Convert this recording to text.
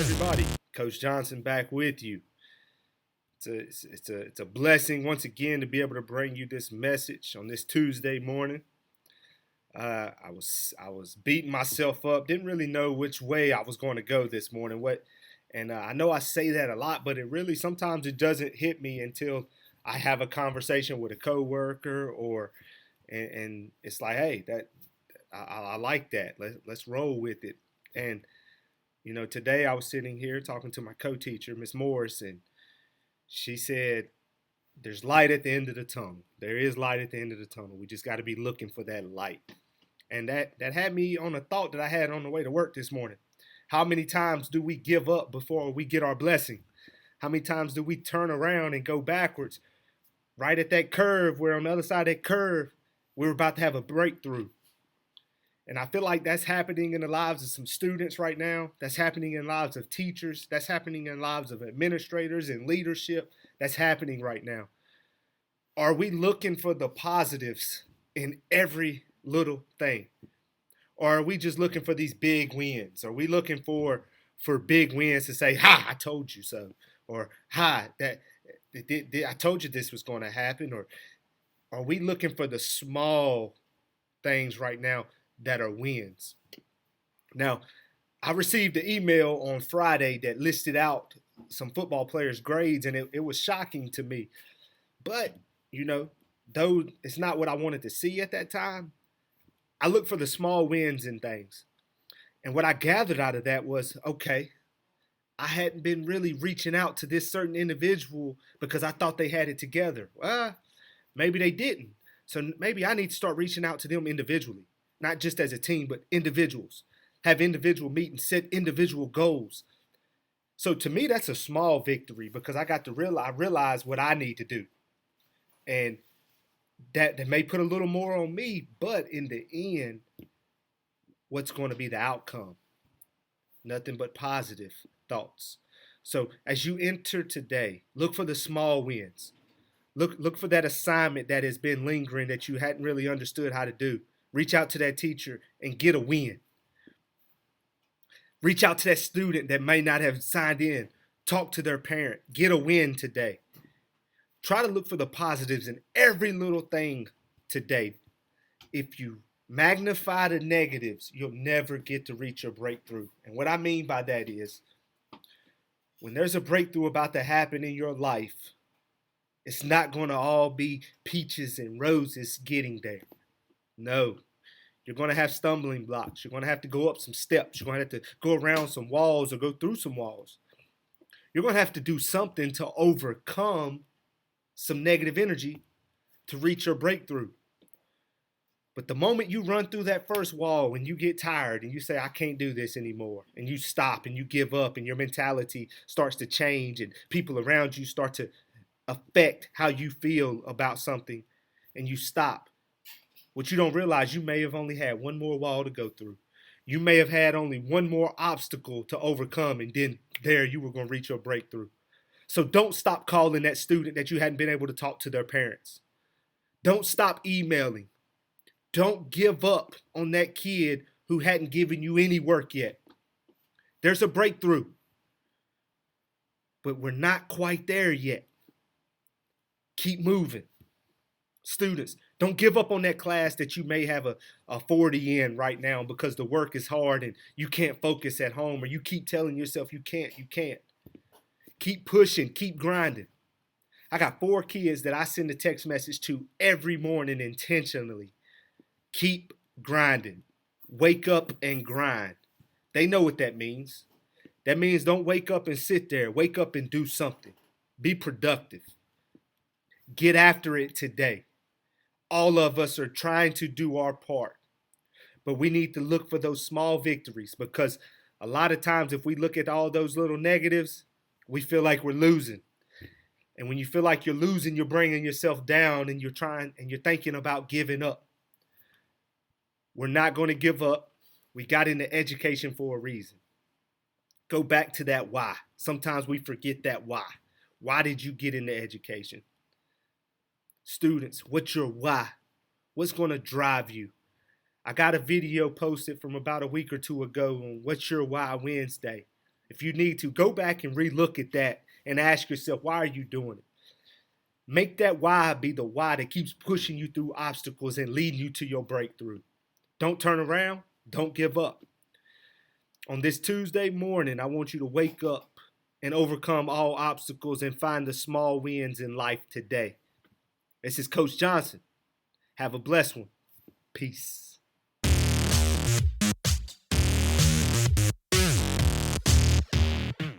everybody? Coach Johnson back with you. It's a blessing once again to be able to bring you this message on this Tuesday morning. I was beating myself up. Didn't really know which way I was going to go this morning. I know I say that a lot, but it really sometimes it doesn't hit me until I have a conversation with a coworker and it's like, hey, that I like that. Let's roll with it. And today I was sitting here talking to my co-teacher, Miss Morris, and she said, "There's light at the end of the tunnel. There is light at the end of the tunnel. We just got to be looking for that light." And that had me on a thought that I had on the way to work this morning. How many times do we give up before we get our blessing? How many times do we turn around and go backwards? Right at that curve, where on the other side of that curve, we're about to have a breakthrough. And I feel like that's happening in the lives of some students right now. That's happening in the lives of teachers. That's happening in the lives of administrators and leadership. That's happening right now. Are we looking for the positives in every little thing? Or are we just looking for these big wins? Are we looking for big wins to say, "Ha, I told you so," or "Ha, I told you this was going to happen"? Or are we looking for the small things right now that are wins? Now, I received an email on Friday that listed out some football players' grades, and it was shocking to me. But, though it's not what I wanted to see at that time, I look for the small wins in things. And what I gathered out of that was, okay, I hadn't been really reaching out to this certain individual because I thought they had it together. Well, maybe they didn't. So maybe I need to start reaching out to them individually, not just as a team, but individuals. Have individual meetings, set individual goals. So to me, that's a small victory because I realize what I need to do. And that may put a little more on me, but in the end, what's going to be the outcome? Nothing but positive thoughts. So as you enter today, look for the small wins. Look for that assignment that has been lingering that you hadn't really understood how to do. Reach out to that teacher and get a win. Reach out to that student that may not have signed in. Talk to their parent. Get a win today. Try to look for the positives in every little thing today. If you magnify the negatives, you'll never get to reach your breakthrough. And what I mean by that is, when there's a breakthrough about to happen in your life, it's not going to all be peaches and roses getting there. No. You're going to have stumbling blocks. You're going to have to go up some steps. You're going to have to go around some walls or go through some walls. You're going to have to do something to overcome some negative energy to reach your breakthrough. But the moment you run through that first wall and you get tired and you say, "I can't do this anymore," and you stop and you give up and your mentality starts to change and people around you start to affect how you feel about something and you stop, what you don't realize, you may have only had one more wall to go through. You may have had only one more obstacle to overcome, and then there you were going to reach your breakthrough. So don't stop calling that student that you hadn't been able to talk to their parents. Don't stop emailing. Don't give up on that kid who hadn't given you any work yet. There's a breakthrough, but we're not quite there yet. Keep moving. Students, don't give up on that class that you may have a 40 in right now because the work is hard and you can't focus at home, or you keep telling yourself you can't. Keep pushing, keep grinding. I got 4 kids that I send a text message to every morning intentionally. Keep grinding. Wake up and grind. They know what that means. That means don't wake up and sit there. Wake up and do something. Be productive. Get after it today. All of us are trying to do our part, but we need to look for those small victories, because a lot of times if we look at all those little negatives, we feel like we're losing. And when you feel like you're losing, you're bringing yourself down and you're thinking about giving up. We're not going to give up. We got into education for a reason. Go back to that why. Sometimes we forget that why. Why did you get into education? Students, what's your why? What's going to drive you? I got a video posted from about a week or two ago on What's Your Why Wednesday. If you need to, go back and relook at that and ask yourself, why are you doing it? Make that why be the why that keeps pushing you through obstacles and leading you to your breakthrough. Don't turn around. Don't give up. On this Tuesday morning, I want you to wake up and overcome all obstacles and find the small wins in life today. This is Coach Johnson. Have a blessed one. Peace.